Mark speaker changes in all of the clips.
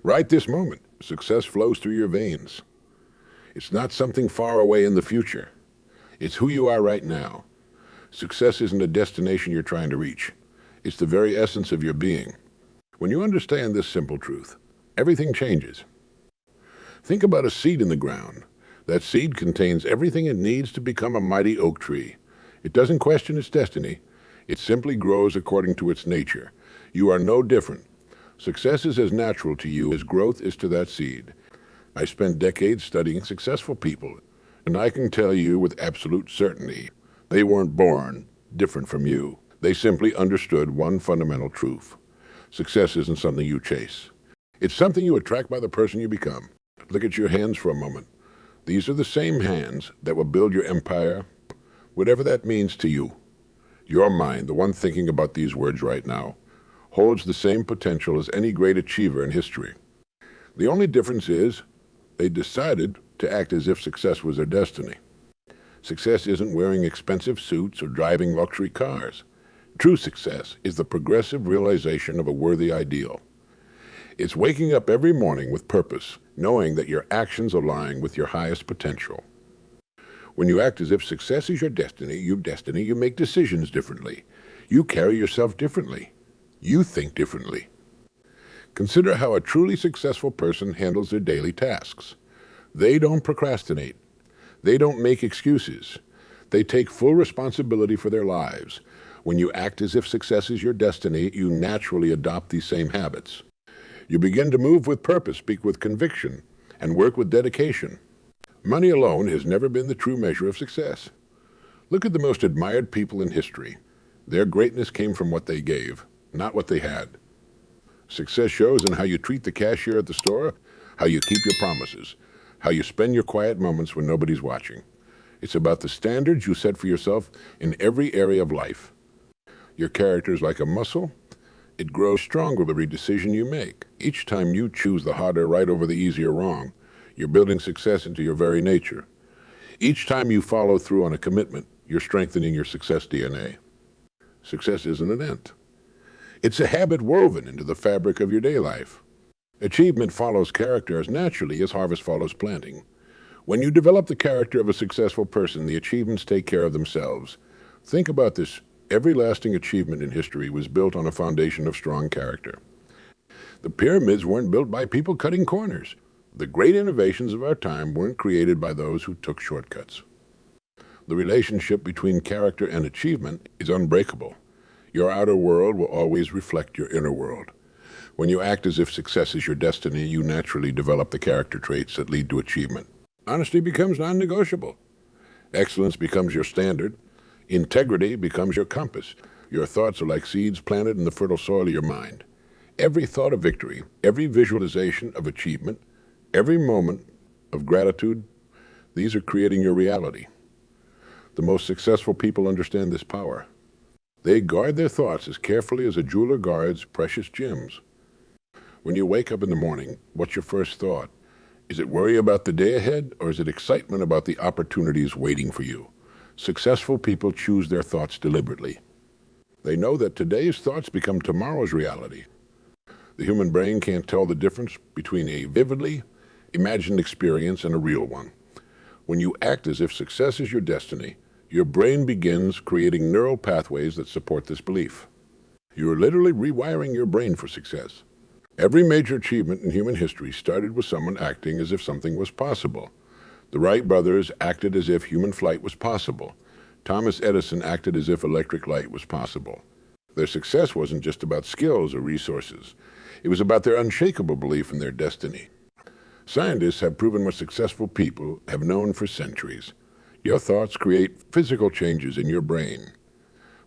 Speaker 1: Right this moment, success flows through your veins. It's not something far away in the future. It's who you are right now. Success isn't a destination you're trying to reach. It's the very essence of your being. When you understand this simple truth, everything changes. Think about a seed in the ground. That seed contains everything it needs to become a mighty oak tree. It doesn't question its destiny. It simply grows according to its nature. You are no different. Success is as natural to you as growth is to that seed. I spent decades studying successful people, and I can tell you with absolute certainty, they weren't born different from you. They simply understood one fundamental truth. Success isn't something you chase. It's something you attract by the person you become. Look at your hands for a moment. These are the same hands that will build your empire, whatever that means to you. Your mind, the one thinking about these words right now, holds the same potential as any great achiever in history. The only difference is they decided to act as if success was their destiny. Success isn't wearing expensive suits or driving luxury cars. True success is the progressive realization of a worthy ideal. It's waking up every morning with purpose, knowing that your actions align with your highest potential. When you act as if success is your destiny, you make decisions differently. You carry yourself differently. You think differently. Consider how a truly successful person handles their daily tasks. They don't procrastinate. They don't make excuses. They take full responsibility for their lives. When you act as if success is your destiny, you naturally adopt these same habits. You begin to move with purpose, speak with conviction, and work with dedication. Money alone has never been the true measure of success. Look at the most admired people in history. Their greatness came from what they gave, not what they had. Success shows in how you treat the cashier at the store, how you keep your promises, how you spend your quiet moments when nobody's watching. It's about the standards you set for yourself in every area of life. Your character is like a muscle. It grows stronger with every decision you make. Each time you choose the harder right over the easier wrong, you're building success into your very nature. Each time you follow through on a commitment, you're strengthening your success DNA. Success isn't an event. It's a habit woven into the fabric of your day life. Achievement follows character as naturally as harvest follows planting. When you develop the character of a successful person, the achievements take care of themselves. Think about this. Every lasting achievement in history was built on a foundation of strong character. The pyramids weren't built by people cutting corners. The great innovations of our time weren't created by those who took shortcuts. The relationship between character and achievement is unbreakable. Your outer world will always reflect your inner world. When you act as if success is your destiny, you naturally develop the character traits that lead to achievement. Honesty becomes non-negotiable. Excellence becomes your standard. Integrity becomes your compass. Your thoughts are like seeds planted in the fertile soil of your mind. Every thought of victory, every visualization of achievement, every moment of gratitude, these are creating your reality. The most successful people understand this power. They guard their thoughts as carefully as a jeweler guards precious gems. When you wake up in the morning, what's your first thought? Is it worry about the day ahead, or is it excitement about the opportunities waiting for you? Successful people choose their thoughts deliberately. They know that today's thoughts become tomorrow's reality. The human brain can't tell the difference between a vividly imagined experience and a real one. When you act as if success is your destiny, your brain begins creating neural pathways that support this belief. You are literally rewiring your brain for success. Every major achievement in human history started with someone acting as if something was possible. The Wright brothers acted as if human flight was possible. Thomas Edison acted as if electric light was possible. Their success wasn't just about skills or resources. It was about their unshakable belief in their destiny. Scientists have proven what successful people have known for centuries. Your thoughts create physical changes in your brain.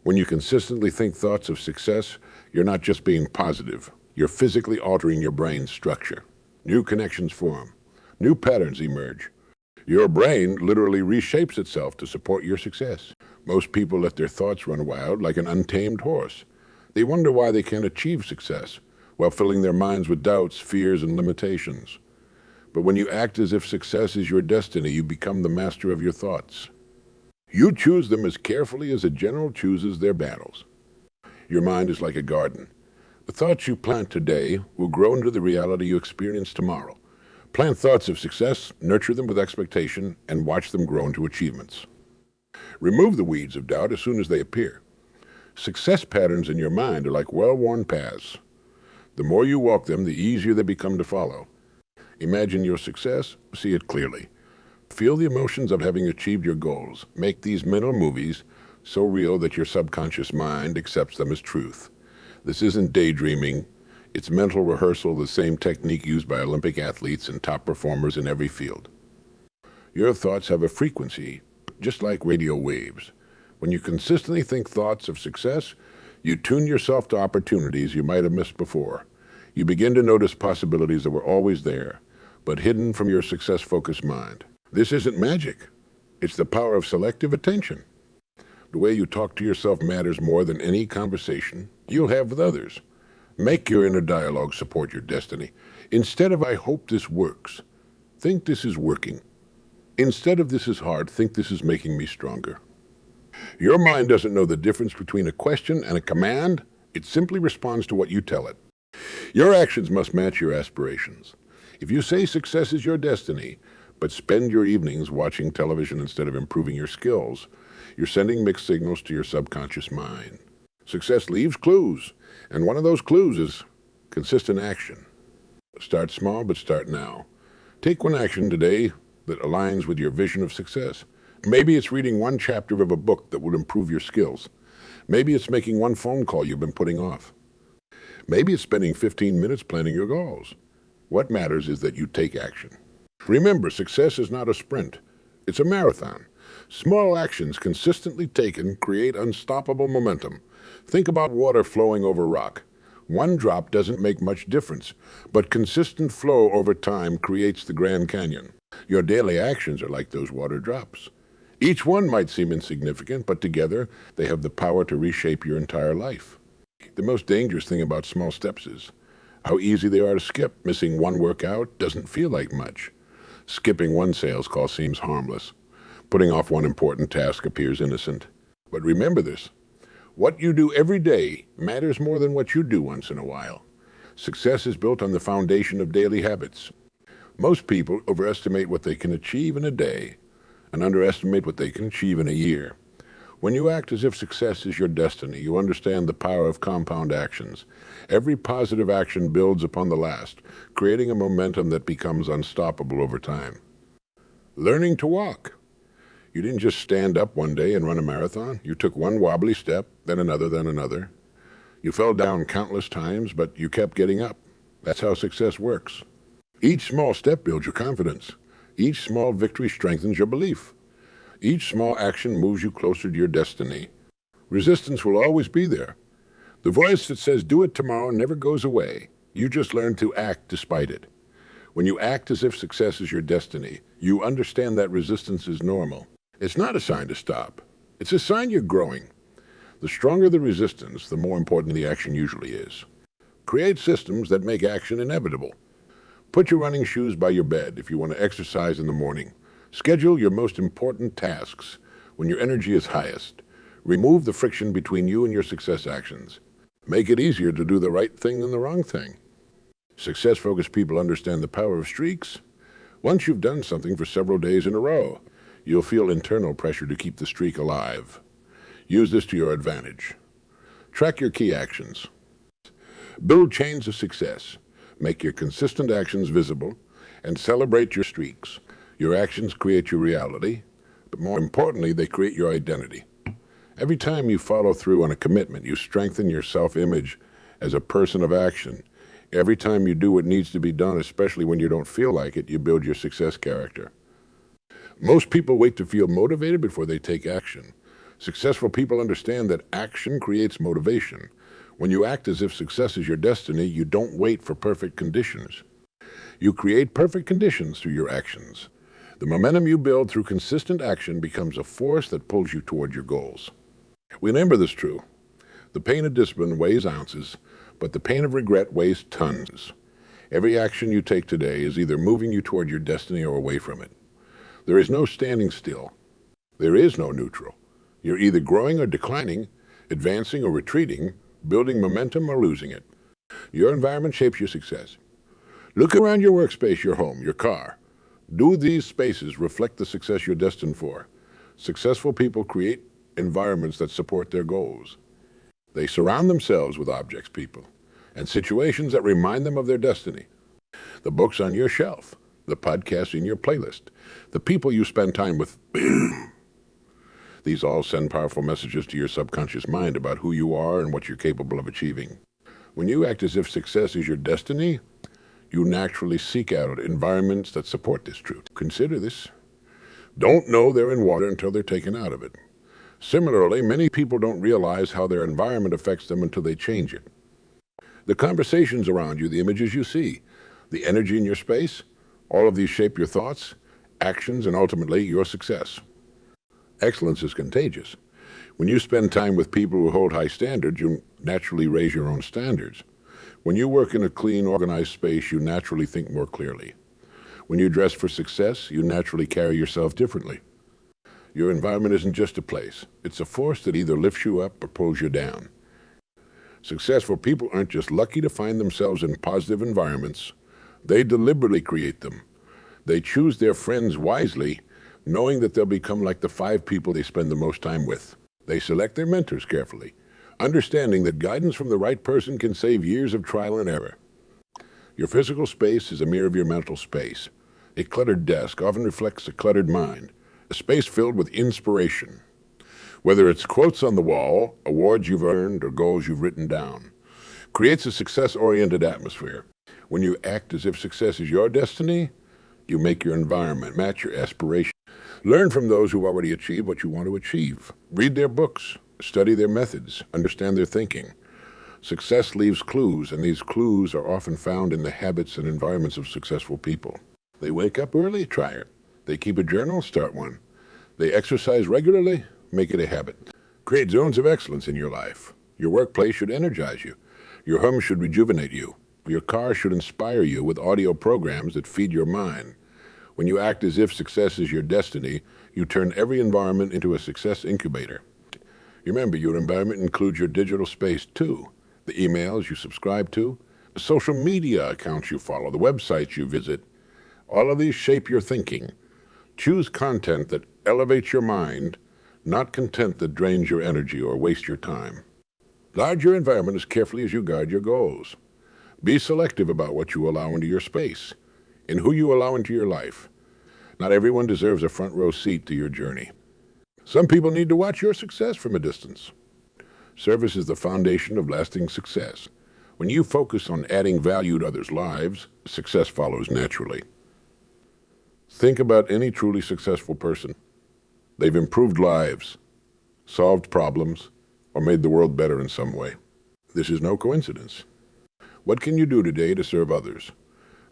Speaker 1: When you consistently think thoughts of success, you're not just being positive. You're physically altering your brain's structure. New connections form. New patterns emerge. Your brain literally reshapes itself to support your success. Most people let their thoughts run wild like an untamed horse. They wonder why they can't achieve success, while filling their minds with doubts, fears, and limitations. But when you act as if success is your destiny, you become the master of your thoughts. You choose them as carefully as a general chooses their battles. Your mind is like a garden. The thoughts you plant today will grow into the reality you experience tomorrow. Plant thoughts of success, nurture them with expectation, and watch them grow into achievements. Remove the weeds of doubt as soon as they appear. Success patterns in your mind are like well-worn paths. The more you walk them, the easier they become to follow. Imagine your success, see it clearly. Feel the emotions of having achieved your goals. Make these mental movies so real that your subconscious mind accepts them as truth. This isn't daydreaming. It's mental rehearsal, the same technique used by Olympic athletes and top performers in every field. Your thoughts have a frequency, just like radio waves. When you consistently think thoughts of success, you tune yourself to opportunities you might have missed before. You begin to notice possibilities that were always there, but hidden from your success-focused mind. This isn't magic. It's the power of selective attention. The way you talk to yourself matters more than any conversation you'll have with others. Make your inner dialogue support your destiny. Instead of "I hope this works," think "this is working." Instead of "this is hard," think "this is making me stronger." Your mind doesn't know the difference between a question and a command. It simply responds to what you tell it. Your actions must match your aspirations. If you say success is your destiny, but spend your evenings watching television instead of improving your skills, you're sending mixed signals to your subconscious mind. Success leaves clues, and one of those clues is consistent action. Start small, but start now. Take one action today that aligns with your vision of success. Maybe it's reading one chapter of a book that will improve your skills. Maybe it's making one phone call you've been putting off. Maybe it's spending 15 minutes planning your goals. What matters is that you take action. Remember, success is not a sprint. It's a marathon. Small actions consistently taken create unstoppable momentum. Think about water flowing over rock. One drop doesn't make much difference, but consistent flow over time creates the Grand Canyon. Your daily actions are like those water drops. Each one might seem insignificant, but together they have the power to reshape your entire life. The most dangerous thing about small steps is how easy they are to skip. Missing one workout doesn't feel like much. Skipping one sales call seems harmless. Putting off one important task appears innocent. But remember this: what you do every day matters more than what you do once in a while. Success is built on the foundation of daily habits. Most people overestimate what they can achieve in a day and underestimate what they can achieve in a year. When you act as if success is your destiny, you understand the power of compound actions. Every positive action builds upon the last, creating a momentum that becomes unstoppable over time. Learning to walk. You didn't just stand up one day and run a marathon. You took one wobbly step, then another, then another. You fell down countless times, but you kept getting up. That's how success works. Each small step builds your confidence. Each small victory strengthens your belief. Each small action moves you closer to your destiny. Resistance will always be there. The voice that says "do it tomorrow" never goes away. You just learn to act despite it. When you act as if success is your destiny, you understand that resistance is normal. It's not a sign to stop. It's a sign you're growing. The stronger the resistance, the more important the action usually is. Create systems that make action inevitable. Put your running shoes by your bed if you want to exercise in the morning. Schedule your most important tasks when your energy is highest. Remove the friction between you and your success actions. Make it easier to do the right thing than the wrong thing. Success-focused people understand the power of streaks. Once you've done something for several days in a row, you'll feel internal pressure to keep the streak alive. Use this to your advantage. Track your key actions. Build chains of success. Make your consistent actions visible and celebrate your streaks. Your actions create your reality, but more importantly, they create your identity. Every time you follow through on a commitment, you strengthen your self-image as a person of action. Every time you do what needs to be done, especially when you don't feel like it, you build your success character. Most people wait to feel motivated before they take action. Successful people understand that action creates motivation. When you act as if success is your destiny, you don't wait for perfect conditions. You create perfect conditions through your actions. The momentum you build through consistent action becomes a force that pulls you toward your goals. Remember this true. The pain of discipline weighs ounces, but the pain of regret weighs tons. Every action you take today is either moving you toward your destiny or away from it. There is no standing still. There is no neutral. You're either growing or declining, advancing or retreating, building momentum or losing it. Your environment shapes your success. Look around your workspace, your home, your car. Do these spaces reflect the success you're destined for? Successful people create environments that support their goals. They surround themselves with objects, people, and situations that remind them of their destiny. The books on your shelf, the podcasts in your playlist, the people you spend time with. These all send powerful messages to your subconscious mind about who you are and what you're capable of achieving. When you act as if success is your destiny, you naturally seek out environments that support this truth. Consider this. Don't know they're in water until they're taken out of it. Similarly, many people don't realize how their environment affects them until they change it. The conversations around you, the images you see, the energy in your space, all of these shape your thoughts, actions, and ultimately your success. Excellence is contagious. When you spend time with people who hold high standards, you naturally raise your own standards. When you work in a clean, organized space, you naturally think more clearly. When you dress for success, you naturally carry yourself differently. Your environment isn't just a place. It's a force that either lifts you up or pulls you down. Successful people aren't just lucky to find themselves in positive environments. They deliberately create them. They choose their friends wisely, knowing that they'll become like the 5 people they spend the most time with. They select their mentors carefully, understanding that guidance from the right person can save years of trial and error. Your physical space is a mirror of your mental space. A cluttered desk often reflects a cluttered mind, a space filled with inspiration. Whether it's quotes on the wall, awards you've earned, or goals you've written down, creates a success-oriented atmosphere. When you act as if success is your destiny, you make your environment match your aspiration. Learn from those who've already achieved what you want to achieve. Read their books, study their methods, understand their thinking. Success leaves clues, and these clues are often found in the habits and environments of successful people. They wake up early, try it. They keep a journal, start one. They exercise regularly, make it a habit. Create zones of excellence in your life. Your workplace should energize you. Your home should rejuvenate you. Your car should inspire you with audio programs that feed your mind. When you act as if success is your destiny, you turn every environment into a success incubator. Remember, your environment includes your digital space too. The emails you subscribe to, the social media accounts you follow, the websites you visit. All of these shape your thinking. Choose content that elevates your mind, not content that drains your energy or wastes your time. Guard your environment as carefully as you guard your goals. Be selective about what you allow into your space and who you allow into your life. Not everyone deserves a front row seat to your journey. Some people need to watch your success from a distance. Service is the foundation of lasting success. When you focus on adding value to others' lives, success follows naturally. Think about any truly successful person. They've improved lives, solved problems, or made the world better in some way. This is no coincidence. What can you do today to serve others?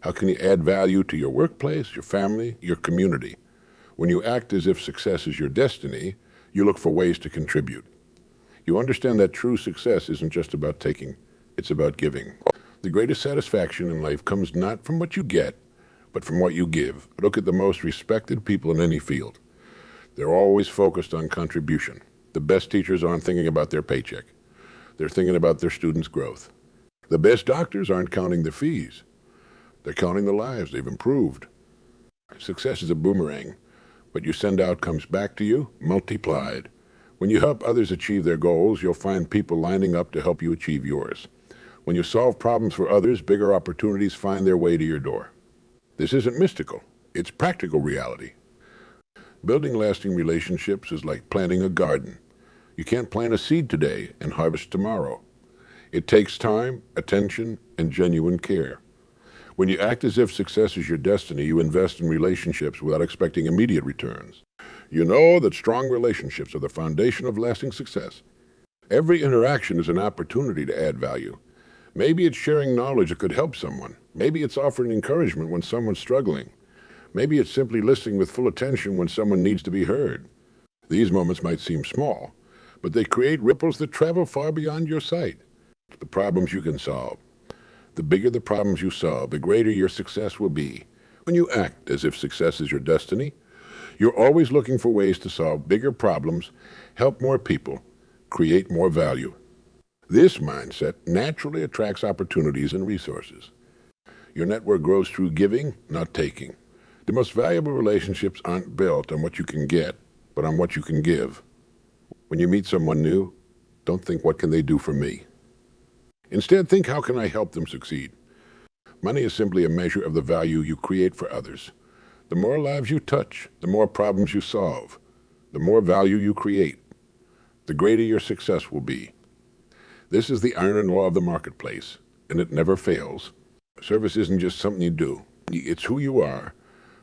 Speaker 1: How can you add value to your workplace, your family, your community? When you act as if success is your destiny, you look for ways to contribute. You understand that true success isn't just about taking, it's about giving. The greatest satisfaction in life comes not from what you get, but from what you give. Look at the most respected people in any field. They're always focused on contribution. The best teachers aren't thinking about their paycheck. They're thinking about their students' growth. The best doctors aren't counting their fees. They're counting the lives they've improved. Success is a boomerang. What you send out comes back to you, multiplied. When you help others achieve their goals, you'll find people lining up to help you achieve yours. When you solve problems for others, bigger opportunities find their way to your door. This isn't mystical. It's practical reality. Building lasting relationships is like planting a garden. You can't plant a seed today and harvest tomorrow. It takes time, attention, and genuine care. When you act as if success is your destiny, you invest in relationships without expecting immediate returns. You know that strong relationships are the foundation of lasting success. Every interaction is an opportunity to add value. Maybe it's sharing knowledge that could help someone. Maybe it's offering encouragement when someone's struggling. Maybe it's simply listening with full attention when someone needs to be heard. These moments might seem small, but they create ripples that travel far beyond your sight. The problems you can solve. The bigger the problems you solve, the greater your success will be. When you act as if success is your destiny, you're always looking for ways to solve bigger problems, help more people, create more value. This mindset naturally attracts opportunities and resources. Your network grows through giving, not taking. The most valuable relationships aren't built on what you can get, but on what you can give. When you meet someone new, don't think, what can they do for me? Instead, think, how can I help them succeed? Money is simply a measure of the value you create for others. The more lives you touch, the more problems you solve, the more value you create, the greater your success will be. This is the iron law of the marketplace, and it never fails. Service isn't just something you do. It's who you are.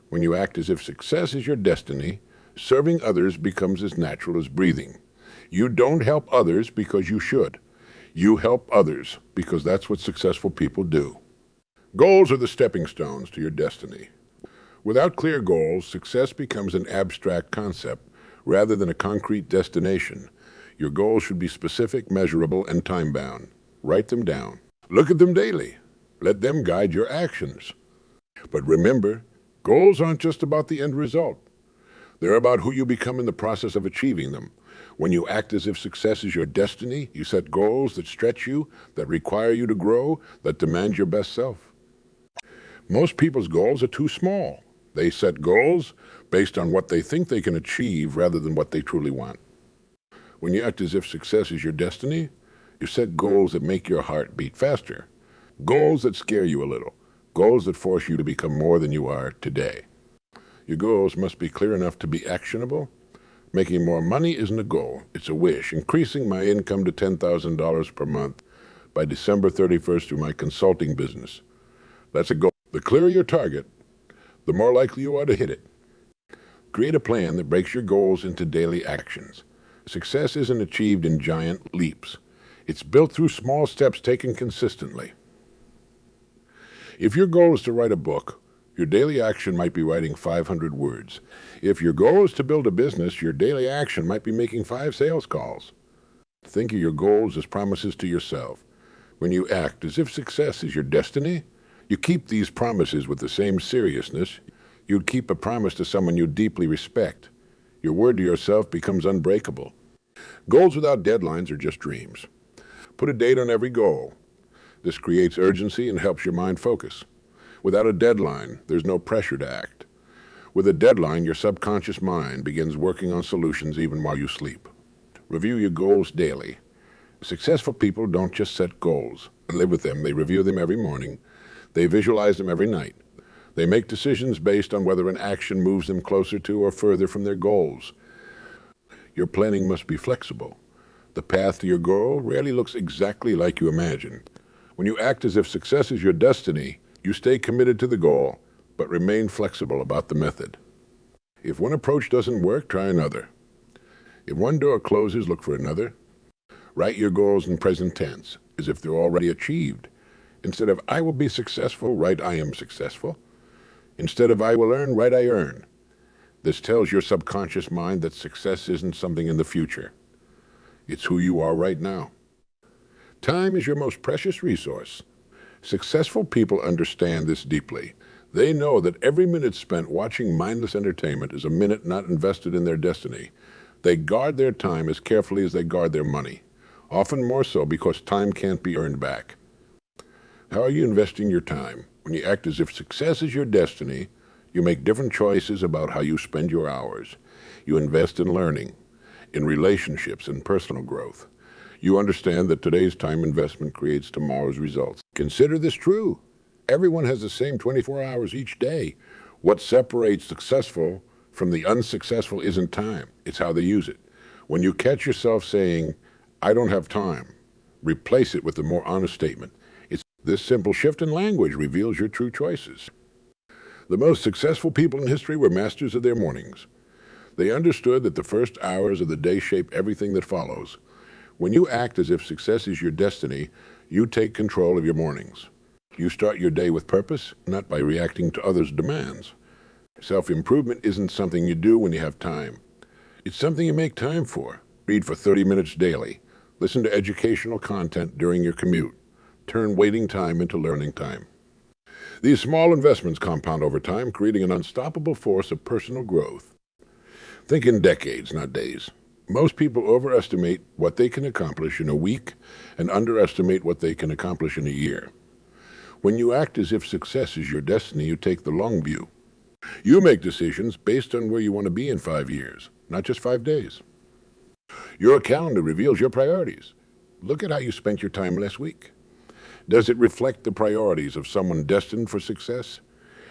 Speaker 1: When you act as if success is your destiny, serving others becomes as natural as breathing. You don't help others because you should. You help others because that's what successful people do. Goals are the stepping stones to your destiny. Without clear goals, success becomes an abstract concept rather than a concrete destination. Your goals should be specific, measurable, and time-bound. Write them down. Look at them daily. Let them guide your actions. But remember, goals aren't just about the end result. They're about who you become in the process of achieving them. When you act as if success is your destiny, you set goals that stretch you, that require you to grow, that demand your best self. Most people's goals are too small. They set goals based on what they think they can achieve rather than what they truly want. When you act as if success is your destiny, you set goals that make your heart beat faster. Goals that scare you a little. Goals that force you to become more than you are today. Your goals must be clear enough to be actionable. Making more money isn't a goal, it's a wish. Increasing my income to $10,000 per month by December 31st through my consulting business. That's a goal. The clearer your target, the more likely you are to hit it. Create a plan that breaks your goals into daily actions. Success isn't achieved in giant leaps. It's built through small steps taken consistently. If your goal is to write a book, your daily action might be writing 500 words. If your goal is to build a business, your daily action might be making 5 sales calls. Think of your goals as promises to yourself. When you act as if success is your destiny, you keep these promises with the same seriousness you'd keep a promise to someone you deeply respect. Your word to yourself becomes unbreakable. Goals without deadlines are just dreams. Put a date on every goal. This creates urgency and helps your mind focus. Without a deadline, there's no pressure to act. With a deadline, your subconscious mind begins working on solutions even while you sleep. Review your goals daily. Successful people don't just set goals and live with them. They review them every morning. They visualize them every night. They make decisions based on whether an action moves them closer to or further from their goals. Your planning must be flexible. The path to your goal rarely looks exactly like you imagine. When you act as if success is your destiny, you stay committed to the goal, but remain flexible about the method. If one approach doesn't work, try another. If one door closes, look for another. Write your goals in present tense, as if they're already achieved. Instead of "I will be successful," write "I am successful." Instead of "I will earn," write "I earn." This tells your subconscious mind that success isn't something in the future. It's who you are right now. Time is your most precious resource. Successful people understand this deeply. They know that every minute spent watching mindless entertainment is a minute not invested in their destiny. They guard their time as carefully as they guard their money, often more so because time can't be earned back. How are you investing your time? When you act as if success is your destiny, you make different choices about how you spend your hours. You invest in learning, in relationships, and personal growth. You understand that today's time investment creates tomorrow's results. Consider this true. Everyone has the same 24 hours each day. What separates successful from the unsuccessful isn't time, it's how they use it. When you catch yourself saying, "I don't have time," replace it with a more honest statement. This simple shift in language reveals your true choices. The most successful people in history were masters of their mornings. They understood that the first hours of the day shape everything that follows. When you act as if success is your destiny, you take control of your mornings. You start your day with purpose, not by reacting to others' demands. Self-improvement isn't something you do when you have time. It's something you make time for. Read for 30 minutes daily. Listen to educational content during your commute. Turn waiting time into learning time. These small investments compound over time, creating an unstoppable force of personal growth. Think in decades, not days. Most people overestimate what they can accomplish in a week and underestimate what they can accomplish in a year. When you act as if success is your destiny, you take the long view. You make decisions based on where you want to be in 5 years, not just 5 days. Your calendar reveals your priorities. Look at how you spent your time last week. Does it reflect the priorities of someone destined for success?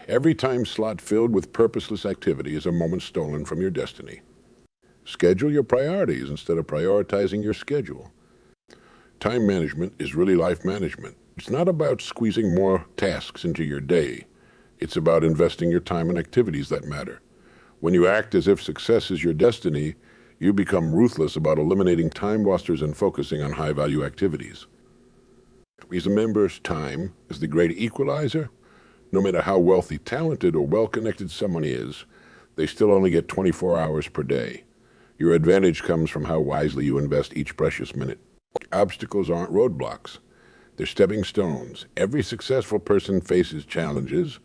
Speaker 1: Every time slot filled with purposeless activity is a moment stolen from your destiny. Schedule your priorities instead of prioritizing your schedule. Time management is really life management. It's not about squeezing more tasks into your day. It's about investing your time in activities that matter. When you act as if success is your destiny, you become ruthless about eliminating time wasters and focusing on high-value activities. Remember, time is the great equalizer. No matter how wealthy, talented, or well-connected someone is, they still only get 24 hours per day. Your advantage comes from how wisely you invest each precious minute. Obstacles aren't roadblocks. They're stepping stones. Every successful person faces challenges.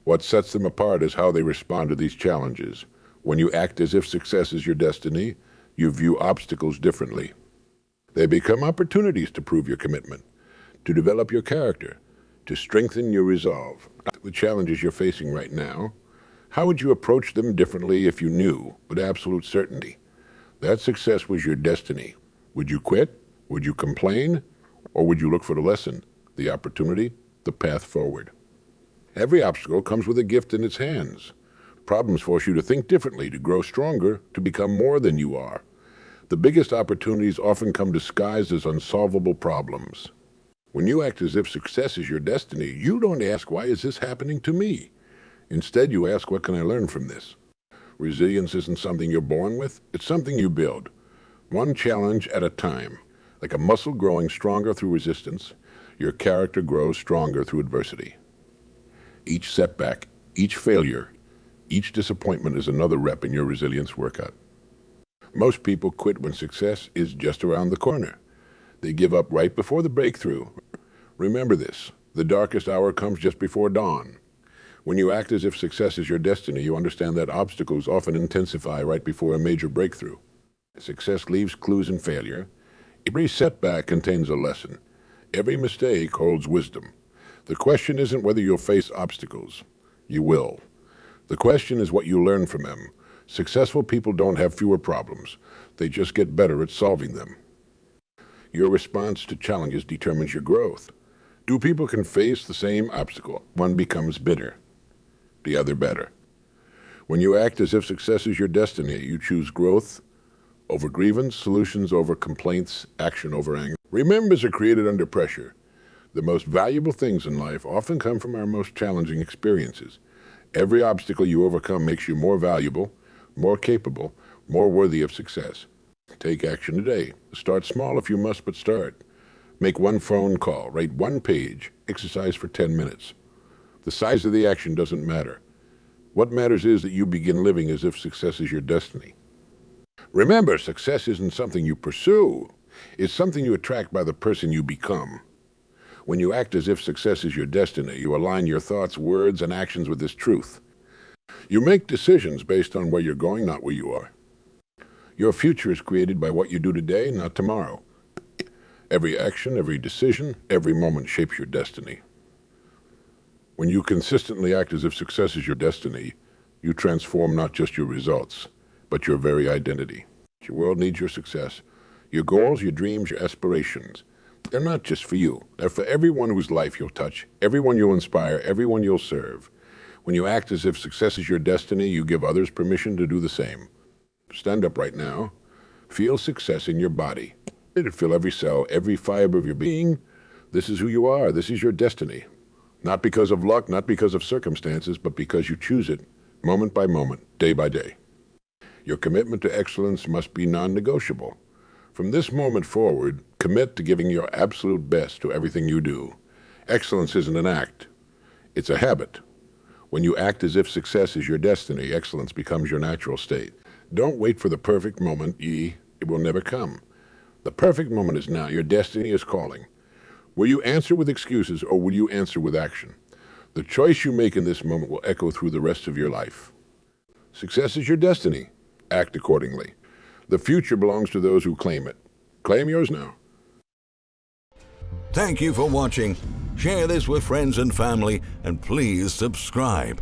Speaker 1: What sets them apart is how they respond to these challenges. When you act as if success is your destiny, you view obstacles differently. They become opportunities to prove your commitment, to develop your character, to strengthen your resolve. The challenges you're facing right now, how would you approach them differently if you knew with absolute certainty that success was your destiny? Would you quit? Would you complain? Or would you look for the lesson, the opportunity, the path forward? Every obstacle comes with a gift in its hands. Problems force you to think differently, to grow stronger, to become more than you are. The biggest opportunities often come disguised as unsolvable problems. When you act as if success is your destiny, you don't ask, why is this happening to me? Instead, you ask, what can I learn from this? Resilience isn't something you're born with. It's something you build, one challenge at a time. Like a muscle growing stronger through resistance, your character grows stronger through adversity. Each setback, each failure, each disappointment is another rep in your resilience workout. Most people quit when success is just around the corner. They give up right before the breakthrough. Remember this, the darkest hour comes just before dawn. When you act as if success is your destiny, you understand that obstacles often intensify right before a major breakthrough. Success leaves clues in failure. Every setback contains a lesson. Every mistake holds wisdom. The question isn't whether you'll face obstacles. You will. The question is what you learn from them. Successful people don't have fewer problems. They just get better at solving them. Your response to challenges determines your growth. Two people can face the same obstacle. One becomes bitter, the other better. When you act as if success is your destiny, you choose growth over grievance, solutions over complaints, action over anger. Remembers are created under pressure. The most valuable things in life often come from our most challenging experiences. Every obstacle you overcome makes you more valuable, more capable, more worthy of success. Take action today. Start small if you must, but start. Make one phone call, write one page, exercise for 10 minutes. The size of the action doesn't matter. What matters is that you begin living as if success is your destiny. Remember, success isn't something you pursue. It's something you attract by the person you become. When you act as if success is your destiny, you align your thoughts, words, and actions with this truth. You make decisions based on where you're going, not where you are. Your future is created by what you do today, not tomorrow. Every action, every decision, every moment shapes your destiny. When you consistently act as if success is your destiny, you transform not just your results, but your very identity. Your world needs your success. Your goals, your dreams, your aspirations. They're not just for you. They're for everyone whose life you'll touch, everyone you'll inspire, everyone you'll serve. When you act as if success is your destiny, you give others permission to do the same. Stand up right now. Feel success in your body. Feel every cell, every fiber of your being. This is who you are. This is your destiny. Not because of luck, not because of circumstances, but because you choose it, moment by moment, day by day. Your commitment to excellence must be non-negotiable. From this moment forward, commit to giving your absolute best to everything you do. Excellence isn't an act. It's a habit. When you act as if success is your destiny, excellence becomes your natural state. Don't wait for the perfect moment, it will never come. The perfect moment is now. Your destiny is calling. Will you answer with excuses or will you answer with action? The choice you make in this moment will echo through the rest of your life. Success is your destiny. Act accordingly. The future belongs to those who claim it. Claim yours now.
Speaker 2: Thank you for watching. Share this with friends and family, and please subscribe.